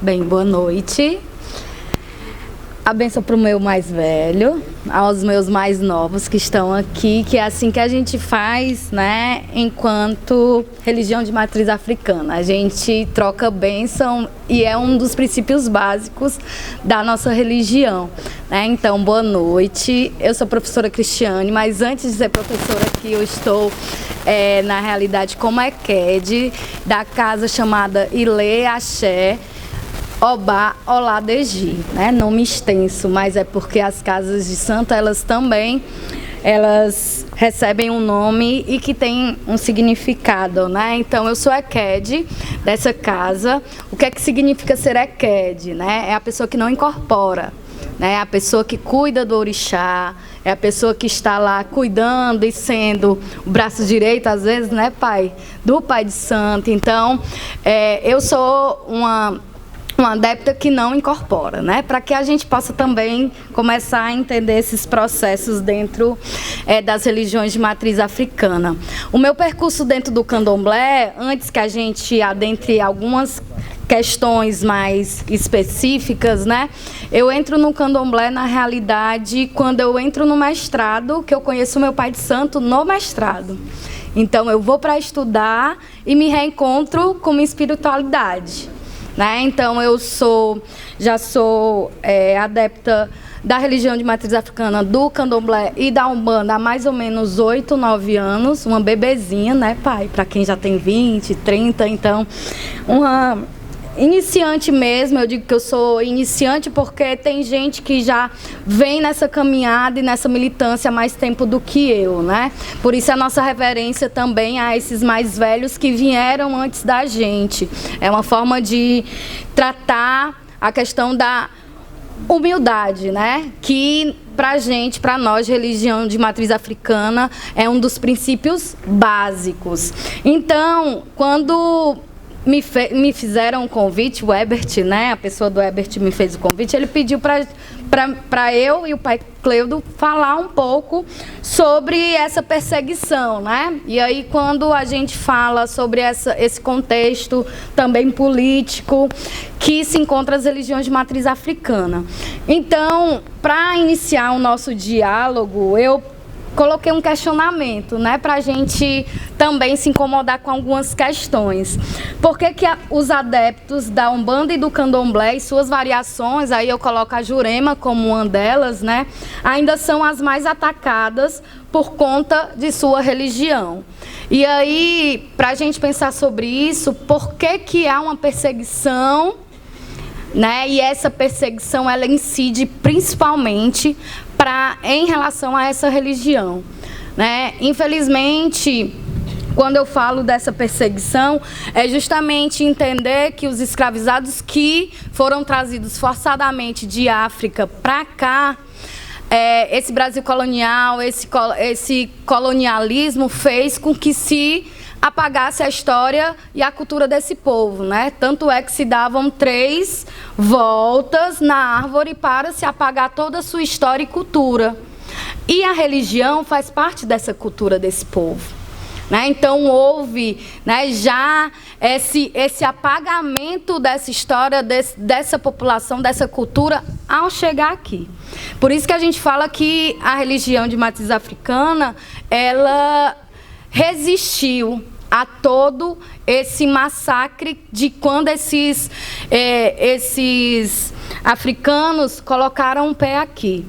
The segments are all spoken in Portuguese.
Bem, boa noite. A bênção para o meu mais velho, aos meus mais novos que estão aqui, que é assim que a gente faz, né, enquanto religião de matriz africana. A gente troca bênção e é um dos princípios básicos da nossa religião, né? Então, boa noite. Eu sou a professora Cristiane, mas antes de ser professora aqui, eu estou, na realidade, como EQED, da casa chamada Ilê Axé Obá Oladeji, né? Nome extenso, mas é porque as casas de santo, elas recebem um nome e que tem um significado, né? Então, eu sou EQED dessa casa. O que é que significa ser EQED, né? É a pessoa que não incorpora, né? É a pessoa que cuida do orixá, é a pessoa que está lá cuidando e sendo o braço direito, às vezes, né, pai? Do pai de santo. Então, eu sou uma adepta que não incorpora, né? Para que a gente possa também começar a entender esses processos dentro das religiões de matriz africana. O meu percurso dentro do candomblé, antes que a gente adentre algumas questões mais específicas, né? Eu entro no candomblé, na realidade, quando eu entro no mestrado, que eu conheço meu pai de santo no mestrado. Então, eu vou para estudar e me reencontro com minha espiritualidade, né? Então, eu já sou adepta da religião de matriz africana, do candomblé e da umbanda há mais ou menos 8, 9 anos, uma bebezinha, né, pai? Para quem já tem 20, 30, então, uma iniciante mesmo. Eu digo que eu sou iniciante porque tem gente que já vem nessa caminhada e nessa militância há mais tempo do que eu, né? Por isso a nossa reverência também a esses mais velhos que vieram antes da gente. É uma forma de tratar a questão da humildade, né? Que pra gente, pra nós, religião de matriz africana, é um dos princípios básicos. Então, quando me fizeram um convite, o Ebert, né, a pessoa do Ebert me fez o convite, ele pediu para eu e o pai Cleudo falar um pouco sobre essa perseguição, né? E aí, quando a gente fala sobre esse contexto também político que se encontra as religiões de matriz africana. Então, para iniciar o nosso diálogo, eu coloquei um questionamento, né, para a gente também se incomodar com algumas questões. Por que os adeptos da Umbanda e do Candomblé e suas variações, aí eu coloco a Jurema como uma delas, né, ainda são as mais atacadas por conta de sua religião? E aí, para a gente pensar sobre isso, por que há uma perseguição, né, e essa perseguição ela incide principalmente em relação a essa religião, né? Infelizmente, quando eu falo dessa perseguição, é justamente entender que os escravizados que foram trazidos forçadamente de África para cá, esse Brasil colonial, esse colonialismo fez com que se apagasse a história e a cultura desse povo, né? Tanto é que se davam 3 voltas na árvore para se apagar toda a sua história e cultura. E a religião faz parte dessa cultura desse povo, né? Então houve, né, já esse apagamento dessa história, dessa população, dessa cultura ao chegar aqui. Por isso que a gente fala que a religião de matriz africana, ela resistiu a todo esse massacre de quando esses africanos colocaram o pé aqui,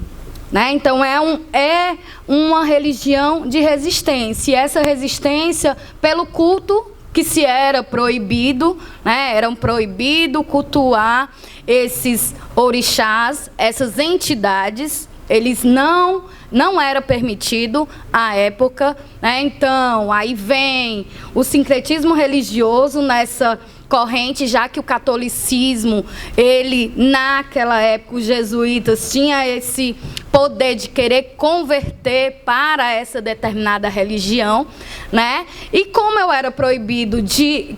né? Então, é uma religião de resistência. E essa resistência pelo culto que se era proibido, né? Era proibido cultuar esses orixás, essas entidades. Eles não era permitido à época, né? Então, aí vem o sincretismo religioso nessa corrente, já que o catolicismo, ele, naquela época, os jesuítas tinham esse poder de querer converter para essa determinada religião, né? E como eu era proibida de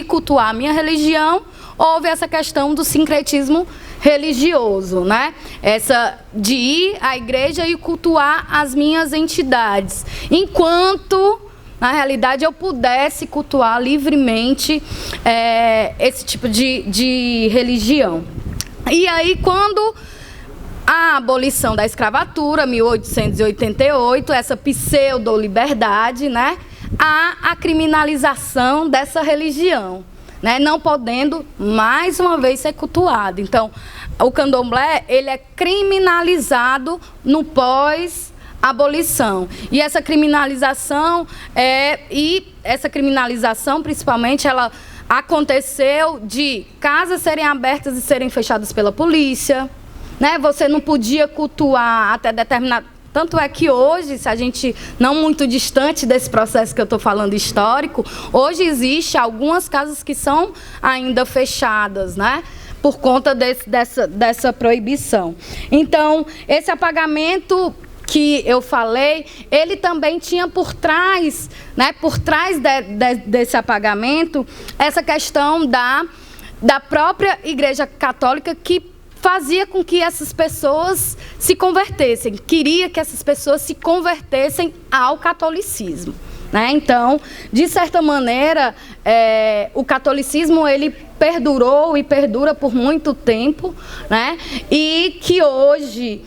cultuar a minha religião, houve essa questão do sincretismo religioso, né? Essa de ir à igreja e cultuar as minhas entidades. Enquanto, na realidade, eu pudesse cultuar livremente esse tipo de religião. E aí, quando a abolição da escravatura, 1888, essa pseudo-liberdade, né, a criminalização dessa religião, né, não podendo, mais uma vez, ser cultuado. Então, o candomblé, ele é criminalizado no pós-abolição. E essa criminalização, principalmente, ela aconteceu de casas serem abertas e serem fechadas pela polícia, né? Você não podia cultuar até determinado... Tanto é que hoje, se a gente, não muito distante desse processo que eu estou falando histórico, hoje existe algumas casas que são ainda fechadas, né? Por conta dessa proibição. Então, esse apagamento que eu falei, ele também tinha por trás, né, desse apagamento, essa questão da própria Igreja Católica, que fazia com que essas pessoas se convertessem, queria que essas pessoas se convertessem ao catolicismo, né? Então, de certa maneira, o catolicismo, ele perdurou e perdura por muito tempo, né? E que hoje,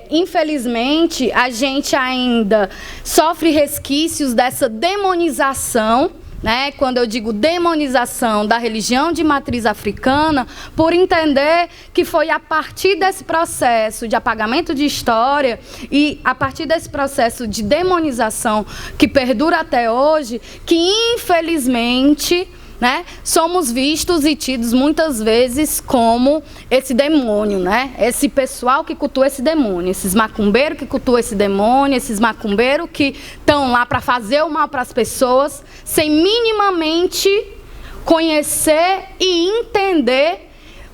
infelizmente, a gente ainda sofre resquícios dessa demonização, né? Quando eu digo demonização da religião de matriz africana, por entender que foi a partir desse processo de apagamento de história e a partir desse processo de demonização que perdura até hoje, que infelizmente, né, somos vistos e tidos muitas vezes como esse demônio, né? Esse pessoal que cultua esse demônio, esses macumbeiros que cultuam esse demônio, esses macumbeiros que estão lá para fazer o mal para as pessoas, sem minimamente conhecer e entender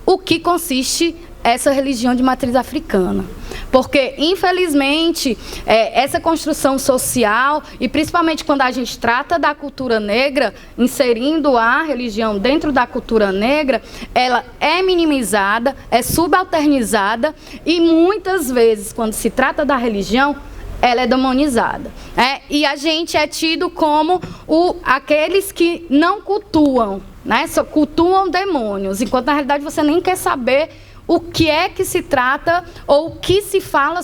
o que consiste essa religião de matriz africana. Porque, infelizmente, essa construção social, e principalmente quando a gente trata da cultura negra, inserindo a religião dentro da cultura negra, ela é minimizada, é subalternizada e muitas vezes, quando se trata da religião, ela é demonizada. E a gente é tido como aqueles que não cultuam, né? Só cultuam demônios, enquanto na realidade você nem quer saber o que é que se trata ou o que se fala,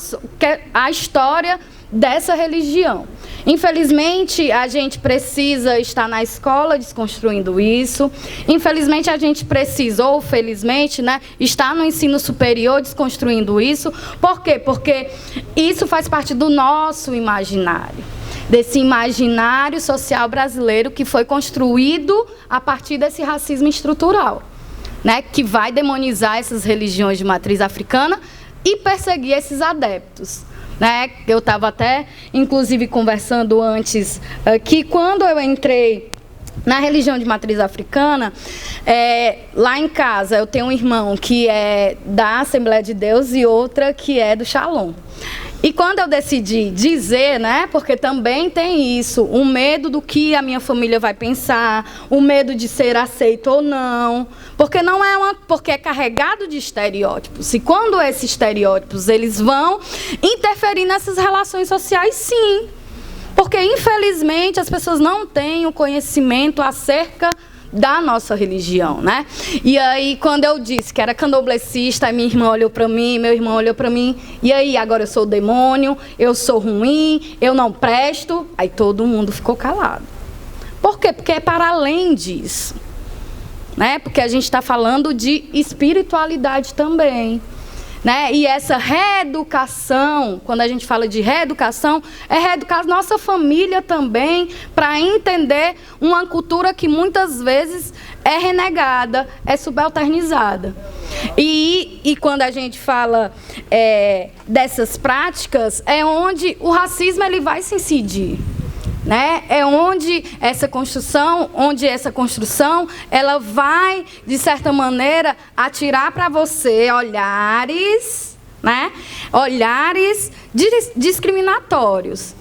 a história dessa religião. Infelizmente, a gente precisa estar na escola desconstruindo isso. Infelizmente, a gente precisa, ou felizmente, né, estar no ensino superior desconstruindo isso. Por quê? Porque isso faz parte do nosso imaginário, desse imaginário social brasileiro que foi construído a partir desse racismo estrutural, né, que vai demonizar essas religiões de matriz africana e perseguir esses adeptos, né? Eu estava até, inclusive, conversando antes que quando eu entrei na religião de matriz africana, lá em casa eu tenho um irmão que é da Assembleia de Deus e outra que é do Shalom. E quando eu decidi dizer, né, porque também tem isso, o medo do que a minha família vai pensar, o medo de ser aceito ou não, porque não é porque é carregado de estereótipos. E quando esses estereótipos eles vão interferir nessas relações sociais, sim. Porque, infelizmente, as pessoas não têm o conhecimento acerca da nossa religião, né? E aí, quando eu disse que era candomblessista, minha irmã olhou para mim, meu irmão olhou para mim, e aí, agora eu sou o demônio, eu sou ruim, eu não presto. Aí todo mundo ficou calado. Por quê? Porque é para além disso, né? Porque a gente está falando de espiritualidade também, né? E essa reeducação, quando a gente fala de reeducação, é reeducar a nossa família também para entender uma cultura que muitas vezes é renegada, é subalternizada. E quando a gente fala dessas práticas, é onde o racismo ele vai se incidir, né? É onde essa construção ela vai, de certa maneira, atirar para você olhares, né? Olhares discriminatórios.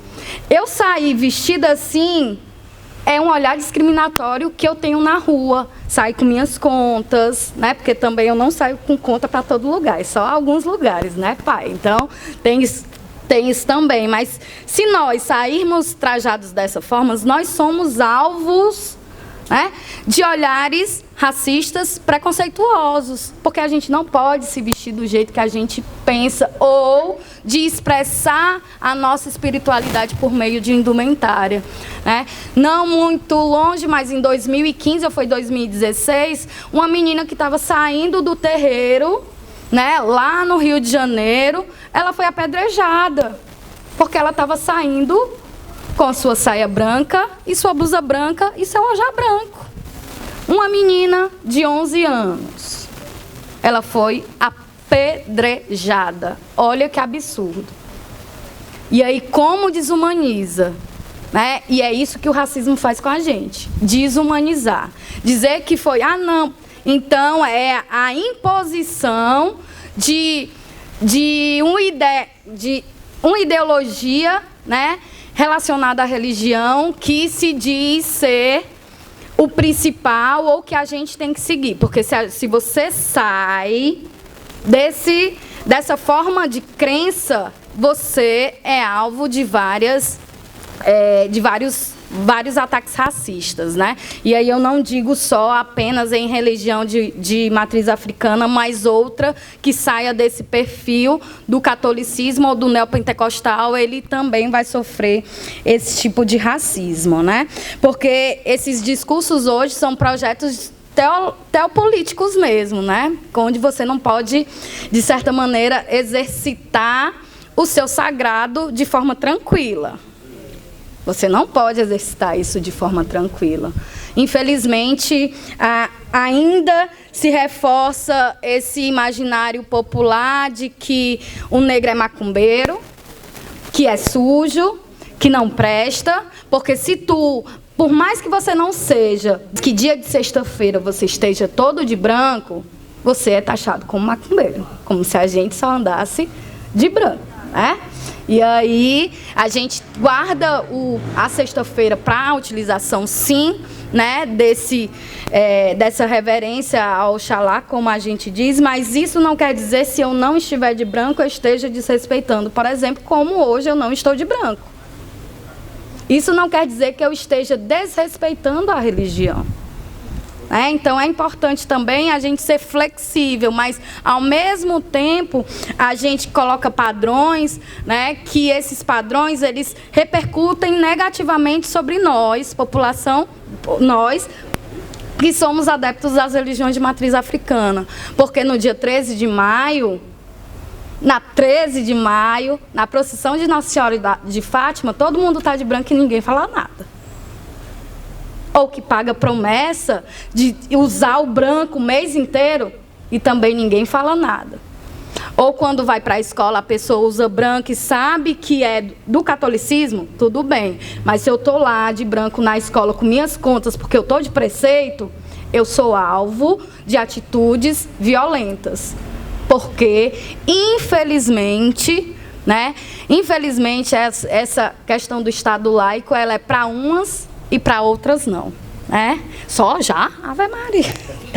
Eu sair vestida assim é um olhar discriminatório que eu tenho na rua. Sair com minhas contas, né? Porque também eu não saio com conta para todo lugar, é só alguns lugares, né, pai? Então, tem Tem isso também, mas se nós sairmos trajados dessa forma, nós somos alvos, né, de olhares racistas preconceituosos, porque a gente não pode se vestir do jeito que a gente pensa ou de expressar a nossa espiritualidade por meio de indumentária, né? Não muito longe, mas em 2015 ou foi 2016, uma menina que estava saindo do terreiro, né, lá no Rio de Janeiro, ela foi apedrejada, porque ela estava saindo com sua saia branca e sua blusa branca e seu ojá branco. Uma menina de 11 anos. Ela foi apedrejada. Olha que absurdo. E aí, como desumaniza, né? E é isso que o racismo faz com a gente. Desumanizar. Dizer que foi, não. Então, é a imposição de uma ideologia, né, relacionada à religião que se diz ser o principal ou que a gente tem que seguir. Porque se você sai dessa forma de crença, você é alvo de vários ataques racistas, né? E aí eu não digo só apenas em religião de matriz africana, mas outra que saia desse perfil do catolicismo ou do neopentecostal, ele também vai sofrer esse tipo de racismo, né? Porque esses discursos hoje são projetos teopolíticos mesmo, né? Onde você não pode, de certa maneira, exercitar o seu sagrado de forma tranquila. Você não pode exercitar isso de forma tranquila. Infelizmente, ainda se reforça esse imaginário popular de que o negro é macumbeiro, que é sujo, que não presta, porque se tu, por mais que você não seja, que dia de sexta-feira você esteja todo de branco, você é taxado como macumbeiro, como se a gente só andasse de branco, né? E aí, a gente guarda a sexta-feira para a utilização, sim, né, dessa reverência ao Oxalá, como a gente diz, mas isso não quer dizer, se eu não estiver de branco, eu esteja desrespeitando. Por exemplo, como hoje eu não estou de branco. Isso não quer dizer que eu esteja desrespeitando a religião. Então, é importante também a gente ser flexível, mas, ao mesmo tempo, a gente coloca padrões, né, que esses padrões, eles repercutem negativamente sobre nós, população, nós, que somos adeptos das religiões de matriz africana. Porque no dia 13 de maio, na procissão de Nossa Senhora de Fátima, todo mundo está de branco e ninguém fala nada. Ou que paga promessa de usar o branco o mês inteiro e também ninguém fala nada. Ou quando vai para a escola, a pessoa usa branco e sabe que é do catolicismo, tudo bem. Mas se eu estou lá de branco na escola com minhas contas porque eu estou de preceito, eu sou alvo de atitudes violentas. Porque, infelizmente, né, essa questão do Estado laico, ela é para umas e para outras não, né? Só já? Ave Maria.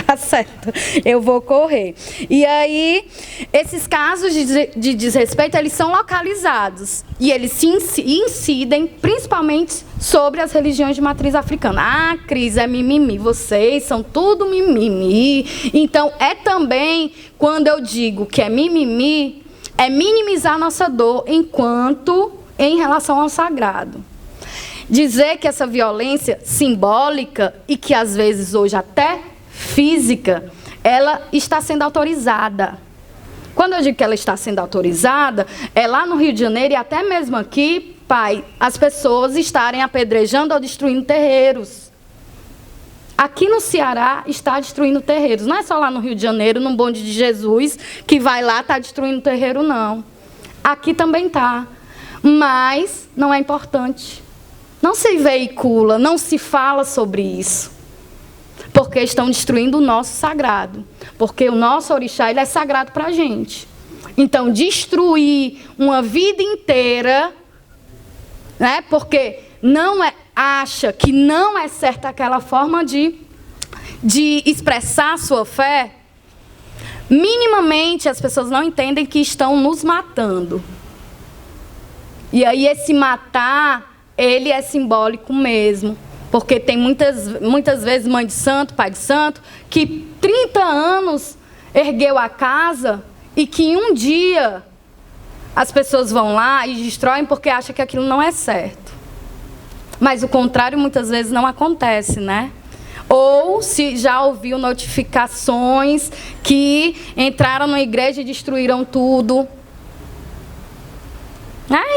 Tá certo. Eu vou correr. E aí, esses casos de desrespeito, eles são localizados. E eles se incidem principalmente sobre as religiões de matriz africana. Cris, é mimimi. Vocês são tudo mimimi. Então, é também, quando eu digo que é mimimi, é minimizar a nossa dor em relação ao sagrado. Dizer que essa violência simbólica e que às vezes hoje até física, ela está sendo autorizada. Quando eu digo que ela está sendo autorizada, é lá no Rio de Janeiro e até mesmo aqui, pai, as pessoas estarem apedrejando ou destruindo terreiros. Aqui no Ceará está destruindo terreiros. Não é só lá no Rio de Janeiro, no bonde de Jesus, que vai lá, está destruindo terreiro, não. Aqui também está. Mas não é importante. Não se veicula, não se fala sobre isso. Porque estão destruindo o nosso sagrado. Porque o nosso orixá, ele é sagrado para a gente. Então, destruir uma vida inteira, né? Porque acha que não é certa aquela forma de expressar a sua fé, minimamente as pessoas não entendem que estão nos matando. E aí esse matar, ele é simbólico mesmo. Porque tem muitas vezes mãe de santo, pai de santo, que 30 anos ergueu a casa e que em um dia as pessoas vão lá e destroem porque acham que aquilo não é certo. Mas o contrário muitas vezes não acontece, né? Ou se já ouviu notificações que entraram na igreja e destruíram tudo.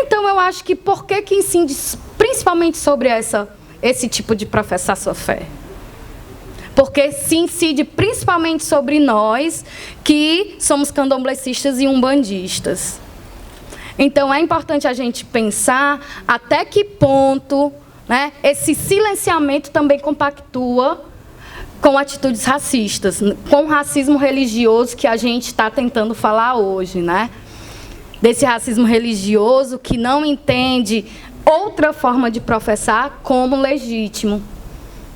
Então eu acho que por que incide principalmente sobre esse tipo de professar sua fé? Porque se incide principalmente sobre nós que somos candomblecistas e umbandistas. Então é importante a gente pensar até que ponto, né, esse silenciamento também compactua com atitudes racistas, com o racismo religioso que a gente está tentando falar hoje, né? Desse racismo religioso que não entende outra forma de professar como legítimo.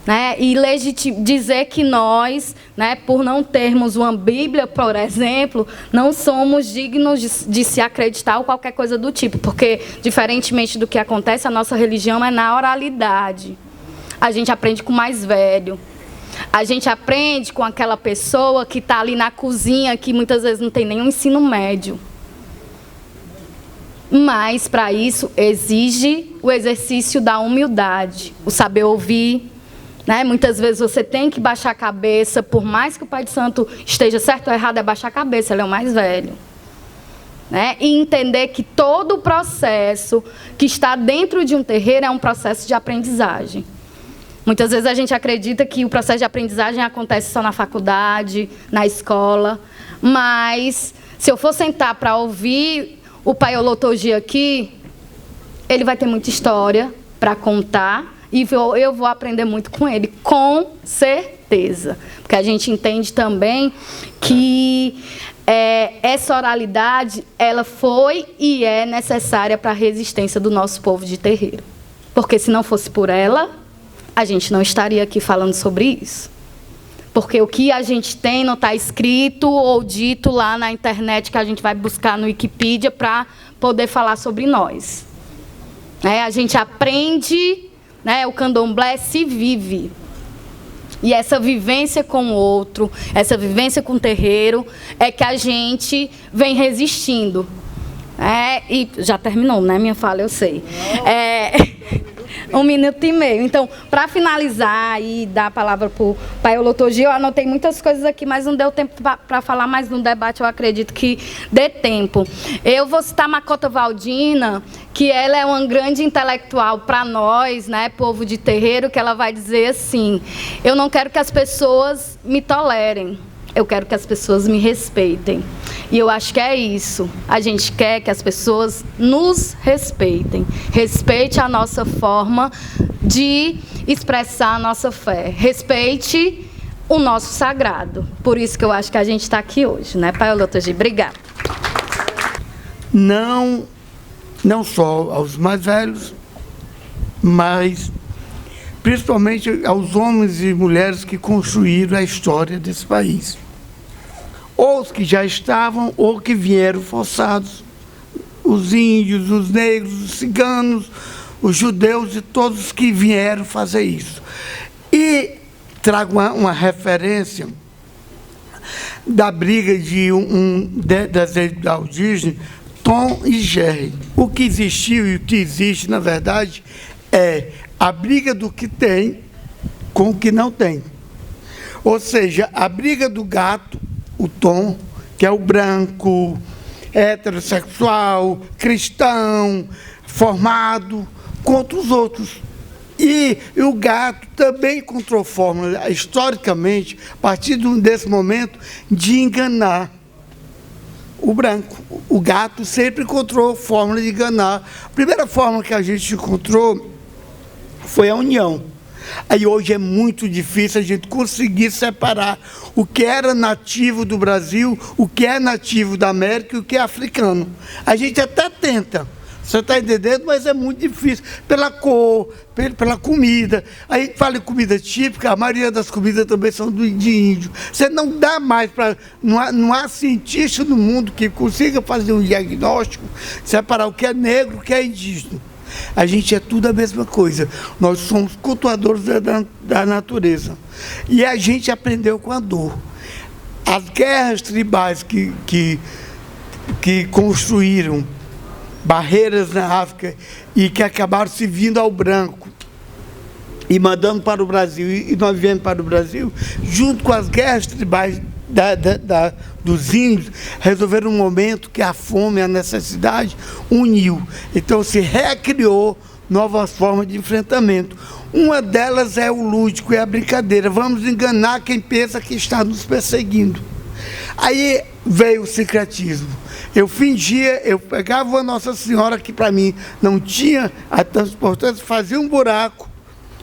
Né? E dizer que nós, né, por não termos uma Bíblia, por exemplo, não somos dignos de se acreditar ou qualquer coisa do tipo, porque, diferentemente do que acontece, a nossa religião é na oralidade. A gente aprende com o mais velho. A gente aprende com aquela pessoa que está ali na cozinha, que muitas vezes não tem nenhum ensino médio. Mas, para isso, exige o exercício da humildade, o saber ouvir. Né? Muitas vezes você tem que baixar a cabeça, por mais que o pai de santo esteja certo ou errado, é baixar a cabeça, ele é o mais velho. Né? E entender que todo o processo que está dentro de um terreiro é um processo de aprendizagem. Muitas vezes a gente acredita que o processo de aprendizagem acontece só na faculdade, na escola, mas se eu for sentar para ouvir o paiolotogia aqui, ele vai ter muita história para contar e eu vou aprender muito com ele, com certeza. Porque a gente entende também que essa oralidade, ela foi e é necessária para a resistência do nosso povo de terreiro. Porque se não fosse por ela, a gente não estaria aqui falando sobre isso. Porque o que a gente tem não está escrito ou dito lá na internet, que a gente vai buscar no Wikipedia para poder falar sobre nós. A gente aprende, né, o candomblé se vive. E essa vivência com o outro, essa vivência com o terreiro, é que a gente vem resistindo. E já terminou, né, minha fala, eu sei. 1 minuto e meio. Então, para finalizar e dar a palavra para o paiolotogia, eu anotei muitas coisas aqui, mas não deu tempo para falar mais no debate, eu acredito que dê tempo. Eu vou citar Makota Waldina, que ela é uma grande intelectual para nós, né, povo de terreiro, que ela vai dizer assim: eu não quero que as pessoas me tolerem, eu quero que as pessoas me respeitem. E eu acho que é isso. A gente quer que as pessoas nos respeitem. Respeite a nossa forma de expressar a nossa fé. Respeite o nosso sagrado. Por isso que eu acho que a gente está aqui hoje, né, paiolotogia? Obrigada. Não só aos mais velhos, mas principalmente aos homens e mulheres que construíram a história desse país. Ou os que já estavam, ou que vieram forçados. Os índios, os negros, os ciganos, os judeus e todos que vieram fazer isso. E trago uma referência da briga das indígenas, Tom e Jerry. O que existiu e o que existe, na verdade, é a briga do que tem com o que não tem. Ou seja, a briga do gato, o Tom, que é o branco, heterossexual, cristão, formado, contra os outros. E o gato também encontrou fórmula, historicamente, a partir desse momento, de enganar o branco. O gato sempre encontrou fórmula de enganar. A primeira fórmula que a gente encontrou foi a união. Aí hoje é muito difícil a gente conseguir separar o que era nativo do Brasil, o que é nativo da América e o que é africano. A gente até tenta, Você está entendendo? Mas é muito difícil, pela cor, pela comida. Aí fala em comida típica, a maioria das comidas também são de índio. Você não dá mais para... Não há cientista no mundo que consiga fazer um diagnóstico, separar o que é negro, o que é indígena. A gente é tudo a mesma coisa. Nós somos cultuadores da natureza. E a gente aprendeu com a dor. As guerras tribais que construíram barreiras na África e que acabaram se vindo ao branco e mandando para o Brasil, e nós viemos para o Brasil, junto com as guerras tribais dos índios, resolveram um momento que a fome, a necessidade uniu. Então se recriou novas formas de enfrentamento. Uma delas é o lúdico, é a brincadeira. Vamos enganar quem pensa que está nos perseguindo. Aí veio o sincretismo. Eu fingia, eu pegava uma Nossa Senhora, que para mim não tinha a transportância, fazia um buraco,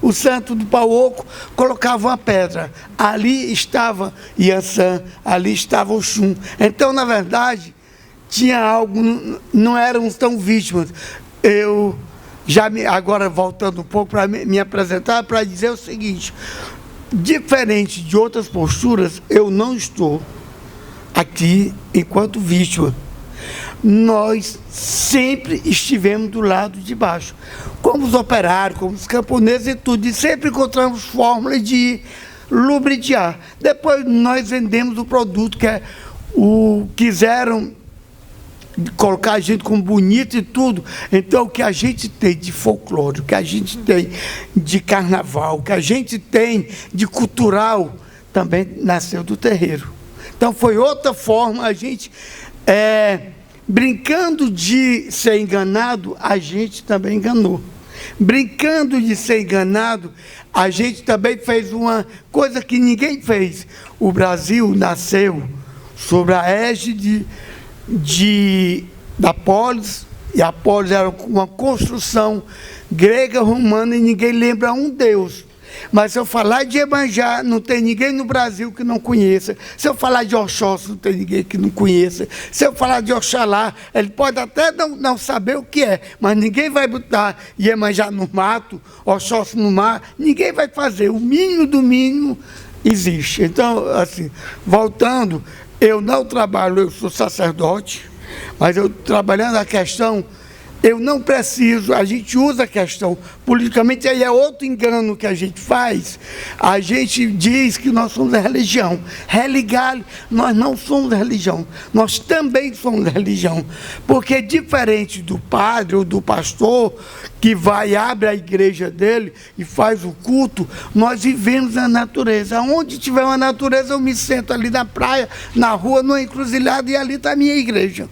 o santo do pau oco, colocava uma pedra. Ali estava Iansã, ali estava Oxum. Então, na verdade, tinha algo, não éramos tão vítimas. Eu já, agora voltando um pouco para me apresentar, para dizer o seguinte: diferente de outras posturas, eu não estou aqui enquanto vítima. Nós sempre estivemos do lado de baixo, como os operários, como os camponeses e tudo, e sempre encontramos fórmulas de lubrificar. Depois nós vendemos o produto, que é o quiseram colocar a gente como bonito e tudo. Então, o que a gente tem de folclore, o que a gente tem de carnaval, o que a gente tem de cultural, também nasceu do terreiro. Então, foi outra forma, a gente, brincando de ser enganado, a gente também enganou. Brincando de ser enganado, a gente também fez uma coisa que ninguém fez. O Brasil nasceu sob a égide da polis, e a polis era uma construção grega, romana, e ninguém lembra um deus. Mas se eu falar de Iemanjá, não tem ninguém no Brasil que não conheça. Se eu falar de Oxóssi, não tem ninguém que não conheça. Se eu falar de Oxalá, ele pode até não saber o que é, mas ninguém vai botar Iemanjá no mato, Oxóssi no mar, ninguém vai fazer. O mínimo do mínimo existe. Então, assim, voltando, eu não trabalho, eu sou sacerdote, mas eu trabalhando a questão, eu não preciso, a gente usa a questão politicamente, aí é outro engano que a gente faz. A gente diz que nós somos religião. Religar, nós não somos religião, nós também somos religião. Porque diferente do padre ou do pastor, que vai, abre a igreja dele e faz o culto, nós vivemos na natureza. Onde tiver uma natureza, eu me sento ali na praia, na rua, numa encruzilhada, e ali está a minha igreja.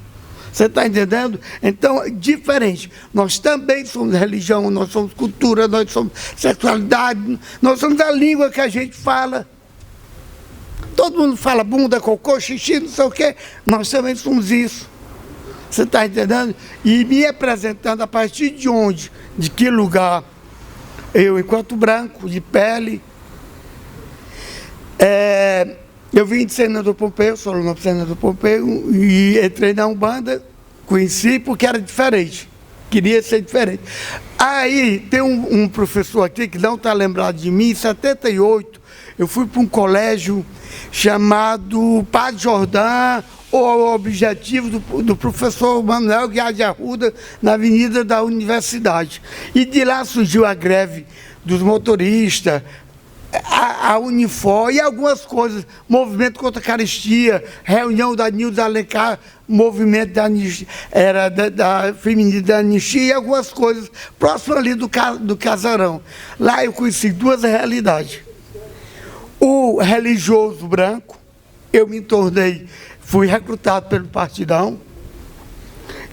Você está entendendo? Então, é diferente. Nós também somos religião, nós somos cultura, nós somos sexualidade, nós somos a língua que a gente fala. Todo mundo fala bunda, cocô, xixi, não sei o quê. Nós também somos isso. Você está entendendo? E me apresentando a partir de onde, de que lugar, eu, enquanto branco, de pele, eu vim de Senador Pompeu, sou aluno do Senador Pompeu, e entrei na Umbanda, conheci porque era diferente, queria ser diferente. Aí tem um professor aqui que não está lembrado de mim, em 78, eu fui para um colégio chamado Padre Jordão, o objetivo do professor Manuel Guiar de Arruda, na Avenida da Universidade. E de lá surgiu a greve dos motoristas, a Unifor e algumas coisas, movimento contra a carestia, reunião da Nilda Alencar, movimento da anistia, era da feminina da anistia e algumas coisas, próximo ali do casarão. Lá eu conheci duas realidades. O religioso branco, eu me tornei, fui recrutado pelo Partidão.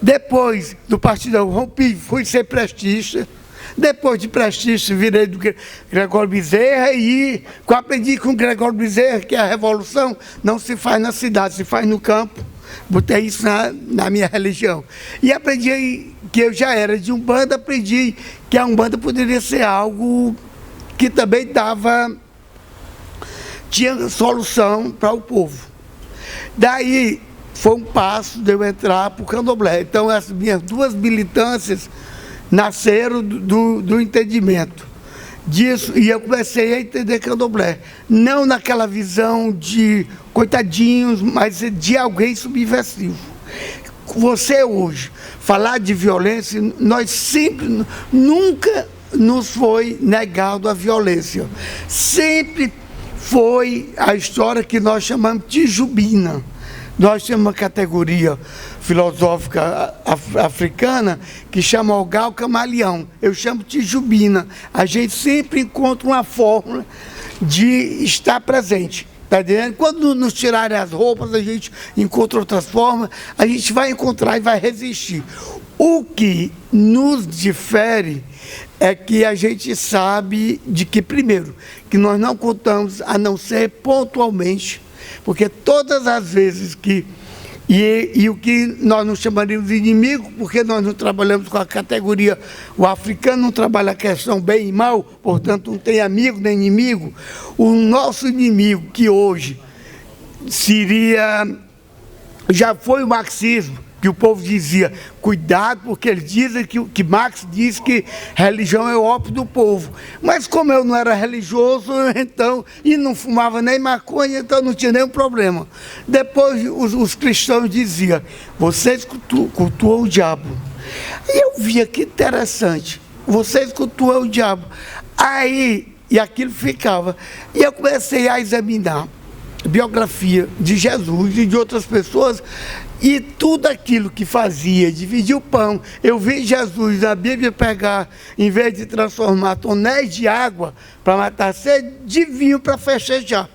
Depois do Partidão, rompi, fui ser prestista. Depois de prestista, virei do Gregório Bezerra e aprendi com o Gregório Bezerra que a revolução não se faz na cidade, se faz no campo. Botei isso na minha religião. E aprendi que eu já era de Umbanda, aprendi que a Umbanda poderia ser algo que também tinha solução para o povo. Daí foi um passo de eu entrar para o candomblé. Então, as minhas duas militâncias nasceram do entendimento disso, e eu comecei a entender candomblé. Não naquela visão de coitadinhos, mas de alguém subversivo. Você hoje, falar de violência, nós sempre, nunca nos foi negado a violência. Sempre foi a história que nós chamamos de tijubina. Nós temos uma categoria filosófica africana que chama o gal camaleão. Eu chamo de tijubina. A gente sempre encontra uma fórmula de estar presente. Tá entendendo? Quando nos tirarem as roupas, a gente encontra outras formas, a gente vai encontrar e vai resistir. O que nos difere é que a gente sabe de que, primeiro, que nós não contamos a não ser pontualmente, porque todas as vezes que... E o que nós não chamaríamos de inimigo, porque nós não trabalhamos com a categoria, o africano não trabalha a questão bem e mal, portanto não tem amigo nem inimigo. O nosso inimigo, que hoje seria, já foi o marxismo, que o povo dizia, cuidado, porque eles dizem que Marx diz que religião é o ópio do povo. Mas como eu não era religioso, então, e não fumava nem maconha, então não tinha nenhum problema. Depois os cristãos diziam, vocês cultuam o diabo. E eu via que interessante, vocês cultuam o diabo. Aí, e aquilo ficava. E eu comecei a examinar a biografia de Jesus e de outras pessoas, e tudo aquilo que fazia, dividir o pão. Eu vi Jesus na Bíblia pegar, em vez de transformar tonéis de água para matar a sede, de vinho para festejar.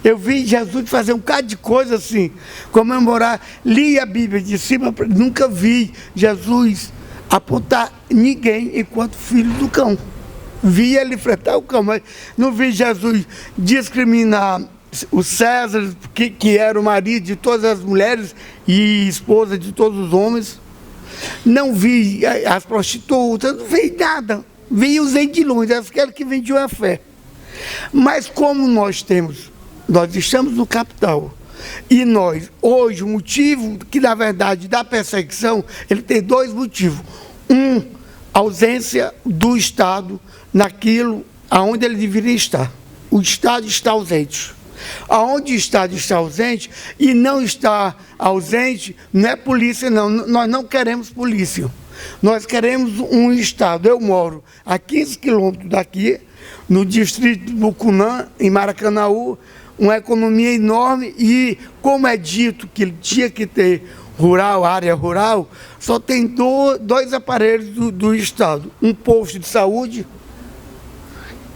Eu vi Jesus fazer um bocado de coisa assim, comemorar, li a Bíblia de cima, nunca vi Jesus apontar ninguém enquanto filho do cão. Vi ele enfrentar o cão, mas não vi Jesus discriminar o César, que era o marido de todas as mulheres e esposa de todos os homens. Não vi as prostitutas, não vi nada. Vi os endilhões, aqueles que vendiam a fé. Mas como nós estamos no capital, e nós, hoje, o motivo que, na verdade, da perseguição, ele tem dois motivos. Um, ausência do Estado naquilo aonde ele deveria estar. O Estado está ausente. Aonde o Estado está ausente, e não está ausente, não é polícia, não. Nós não queremos polícia. Nós queremos um Estado. Eu moro a 15 quilômetros daqui, no distrito de Bucunã, em Maracanaú, uma economia enorme, e como é dito que tinha que ter rural, área rural, só tem dois aparelhos do Estado. Um posto de saúde,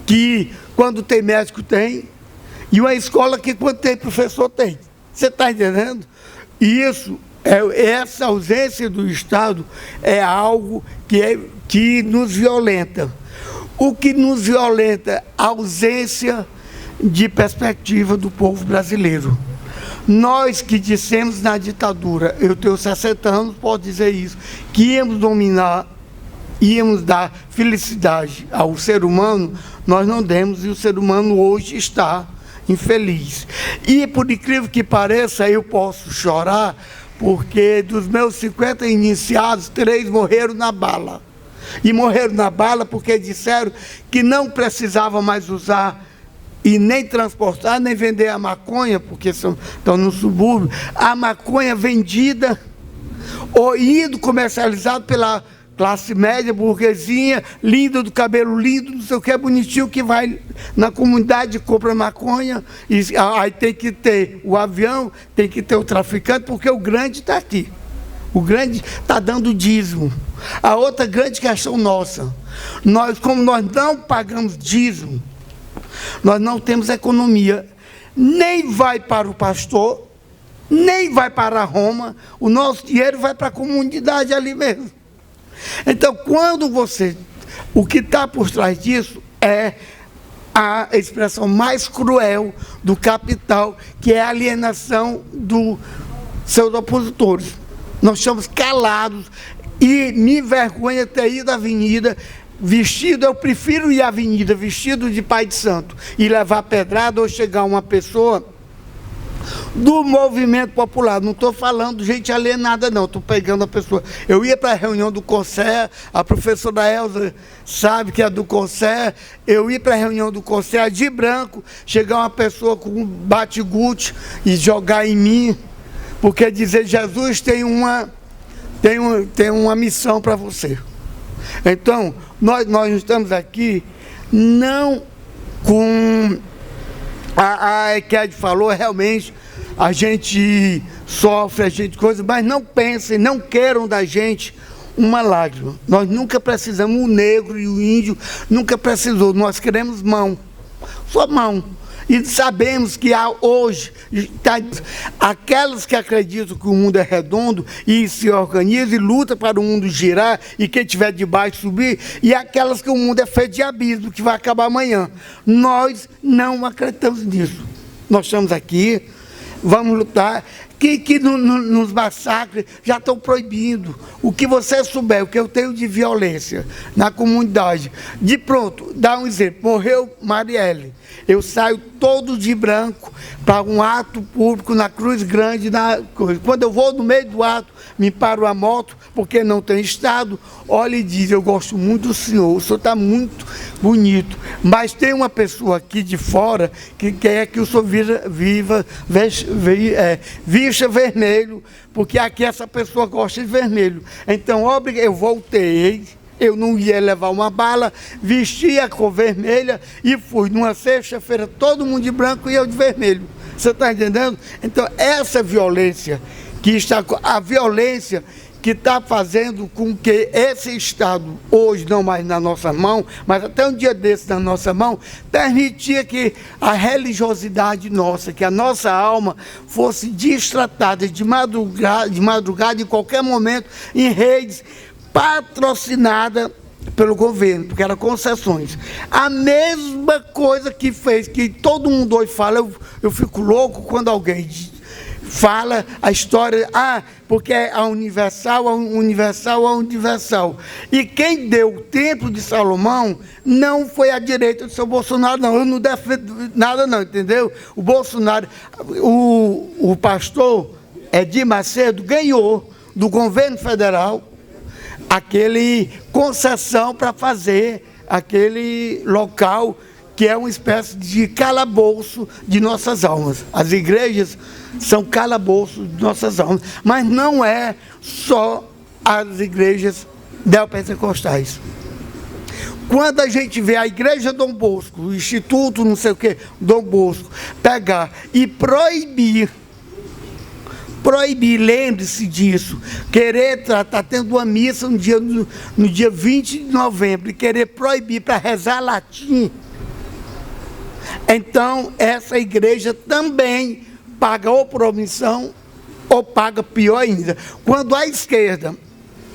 que quando tem médico tem, e uma escola que quando tem professor tem. Você está entendendo? E essa ausência do Estado é algo que nos violenta. O que nos violenta é a ausência de perspectiva do povo brasileiro. Nós que dissemos na ditadura, eu tenho 60 anos, posso dizer isso, que íamos dominar, íamos dar felicidade ao ser humano, nós não demos, e o ser humano hoje está infeliz. E, por incrível que pareça, eu posso chorar, porque dos meus 50 iniciados, 3 morreram na bala. E morreram na bala porque disseram que não precisava mais usar e nem transportar, nem vender a maconha, porque estão no subúrbio, a maconha vendida ou indo comercializado pela classe média, burguesinha, linda, do cabelo lindo, não sei o que, é bonitinho, que vai na comunidade e compra maconha, e aí tem que ter o avião, tem que ter o traficante, porque o grande está aqui. O grande está dando dízimo. A outra grande questão nossa, como nós não pagamos dízimo, nós não temos economia, nem vai para o pastor, nem vai para Roma, o nosso dinheiro vai para a comunidade ali mesmo. Então, o que está por trás disso é a expressão mais cruel do capital, que é a alienação dos seus opositores. Nós estamos calados, e me envergonha ter ido à avenida vestido, eu prefiro ir à avenida vestido de pai de santo e levar pedrada, ou chegar uma pessoa do movimento popular. Não estou falando gente alienada, não. Estou pegando a pessoa. Eu ia para a reunião do Conselho, a professora Elza sabe que é do Conselho. Eu ia para a reunião do Conselho de branco, chegar uma pessoa com um bate-gude e jogar em mim, porque dizer Jesus tem uma missão para você. Então, nós estamos aqui não com... A Eked falou, realmente, a gente sofre, a gente coisa, mas não pensem, não queiram da gente uma lágrima. Nós nunca precisamos, o negro e o índio nunca precisou, nós queremos mão, só mão. E sabemos que há hoje, aquelas que acreditam que o mundo é redondo e se organizam e lutam para o mundo girar e quem estiver debaixo subir, e aquelas que o mundo é feito de abismo, que vai acabar amanhã. Nós não acreditamos nisso. Nós estamos aqui, vamos lutar, que nos massacres já estão proibindo. O que você souber, o que eu tenho de violência na comunidade, de pronto, dá um exemplo, morreu Marielle. Eu saio todo de branco para um ato público na Cruz Grande. Quando eu vou no meio do ato, me paro a moto, porque não tem estado, olha e diz, eu gosto muito do senhor, o senhor está muito bonito, mas tem uma pessoa aqui de fora que quer que o senhor vista vermelho, porque aqui essa pessoa gosta de vermelho. Então, eu voltei, eu não ia levar uma bala, vesti a cor vermelha e fui. Numa sexta-feira, todo mundo de branco e eu de vermelho. Você está entendendo? Então, essa violência, a violência que está fazendo com que esse Estado, hoje não mais na nossa mão, mas até um dia desse na nossa mão, permitia que a religiosidade nossa, que a nossa alma fosse destratada de madrugada, em qualquer momento, em redes patrocinada pelo governo, porque eram concessões. A mesma coisa que fez, que todo mundo hoje fala, eu fico louco quando alguém fala a história, porque é a universal. E quem deu o templo de Salomão não foi a direita do seu Bolsonaro, não. Eu não defendo nada, não, entendeu? O Bolsonaro, o pastor Edir Macedo ganhou do governo federal aquele concessão para fazer aquele local que é uma espécie de calabouço de nossas almas. As igrejas são calabouços de nossas almas, mas não é só as igrejas neopentecostais. Quando a gente vê a igreja Dom Bosco, o Instituto não sei o que, Dom Bosco, pegar e proibir, lembre-se disso, querer estar tendo uma missa no dia 20 de novembro e querer proibir para rezar latim, então essa igreja também paga ou por omissão ou paga pior ainda. Quando a esquerda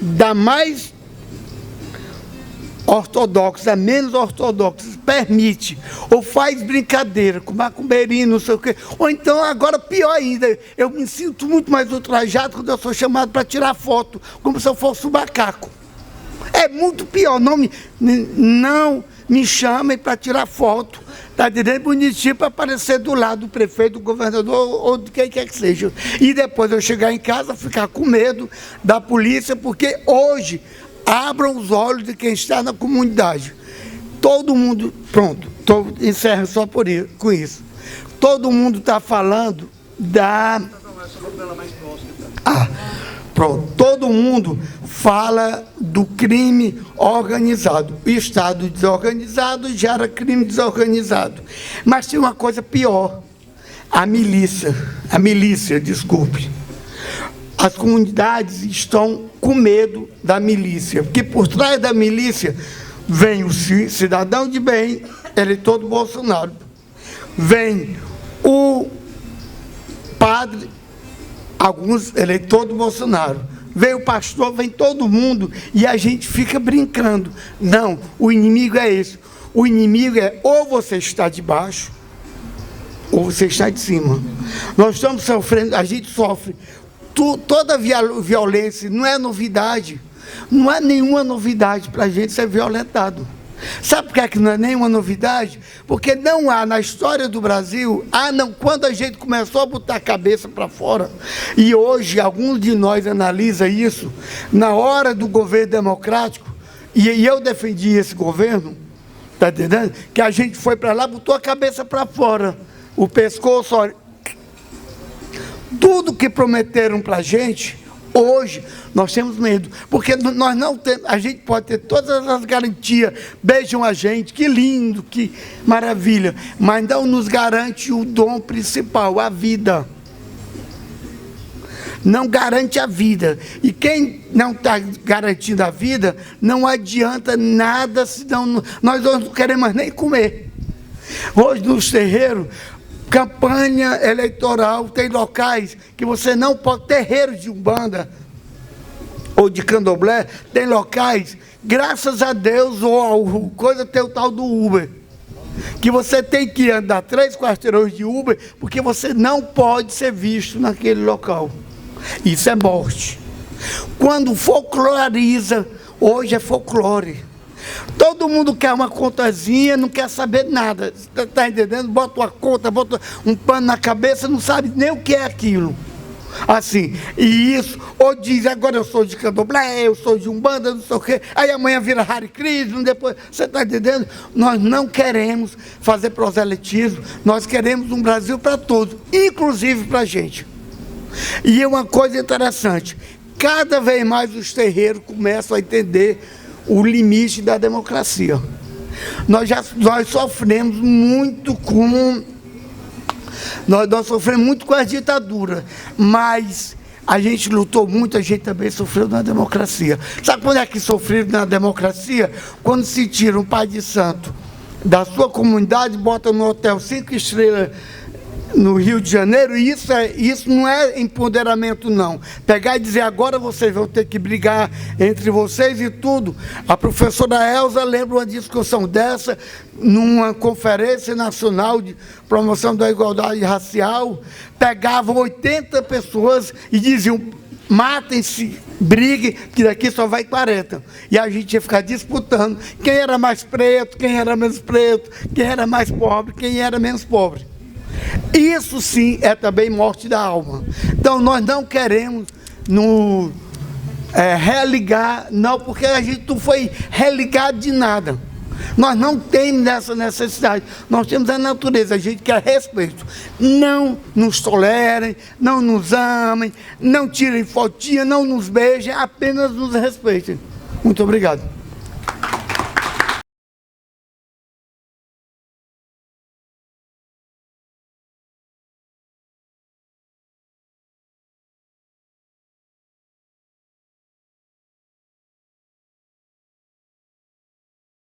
dá mais ortodoxa, menos ortodoxa, permite, ou faz brincadeira com macumbeirinho, não sei o quê, ou então, agora pior ainda, eu me sinto muito mais ultrajado quando eu sou chamado para tirar foto, como se eu fosse um macaco. É muito pior, não me chamem para tirar foto, tá entendendo? Bonitinho para aparecer do lado do prefeito, do governador ou de quem quer que seja. E depois eu chegar em casa, ficar com medo da polícia, porque hoje abram os olhos de quem está na comunidade. Todo mundo, pronto, encerro só com isso. Todo mundo está falando pronto, todo mundo fala do crime organizado. O Estado desorganizado gera crime desorganizado. Mas tem uma coisa pior, a milícia, desculpe. As comunidades estão com medo da milícia, porque por trás da milícia vem o cidadão de bem, eleitor do Bolsonaro, vem o padre, alguns eleitores do Bolsonaro, vem o pastor, vem todo mundo, e a gente fica brincando. Não, o inimigo é esse. O inimigo é ou você está de baixo, ou você está de cima. Nós estamos sofrendo, a gente sofre. Toda violência não é novidade, não é nenhuma novidade para a gente ser violentado. Sabe por que é que não é nenhuma novidade? Porque não há na história do Brasil, quando a gente começou a botar a cabeça para fora, e hoje alguns de nós analisam isso, na hora do governo democrático, e eu defendi esse governo, está entendendo? Que a gente foi para lá, botou a cabeça para fora, o pescoço, olha, tudo que prometeram para a gente, hoje nós temos medo, porque nós não temos, a gente pode ter todas as garantias, beijam a gente, que lindo, que maravilha, mas não nos garante o dom principal, a vida. Não garante a vida. E quem não está garantindo a vida, não adianta nada, senão nós não queremos nem comer. Hoje nos terreiros, campanha eleitoral, tem locais que você não pode, terreiro de Umbanda ou de Candomblé, tem locais, graças a Deus, ou coisa tem o tal do Uber, que você tem que andar 3 quarteirões de Uber, porque você não pode ser visto naquele local. Isso é morte. Quando folcloriza, hoje é folclore. Todo mundo quer uma contazinha, não quer saber nada. Está entendendo? Bota uma conta, bota um pano na cabeça, não sabe nem o que é aquilo. Assim, e isso, ou diz, agora eu sou de Candomblé, eu sou de Umbanda, não sei o quê, aí amanhã vira Hare Krishna, depois, você está entendendo? Nós não queremos fazer proselitismo, nós queremos um Brasil para todos, inclusive para a gente. E uma coisa interessante, cada vez mais os terreiros começam a entender o limite da democracia. Nós sofremos muito com... Nós sofremos muito com a ditadura, mas a gente lutou muito, a gente também sofreu na democracia. Sabe quando é que sofreu na democracia? Quando se tira um pai de santo da sua comunidade, bota no hotel 5 estrelas no Rio de Janeiro, e isso não é empoderamento, não. Pegar e dizer, agora vocês vão ter que brigar entre vocês e tudo. A professora Elza lembra uma discussão dessa numa conferência nacional de promoção da igualdade racial. Pegavam 80 pessoas e diziam, matem-se, briguem, que daqui só vai 40. E a gente ia ficar disputando quem era mais preto, quem era menos preto, quem era mais pobre, quem era menos pobre. Isso sim é também morte da alma. Então nós não queremos nos religar, não, porque a gente não foi religado de nada. Nós não temos essa necessidade. Nós temos a natureza, a gente quer respeito. Não nos tolerem, não nos amem, não tirem fotinha, não nos beijem, apenas nos respeitem. Muito obrigado.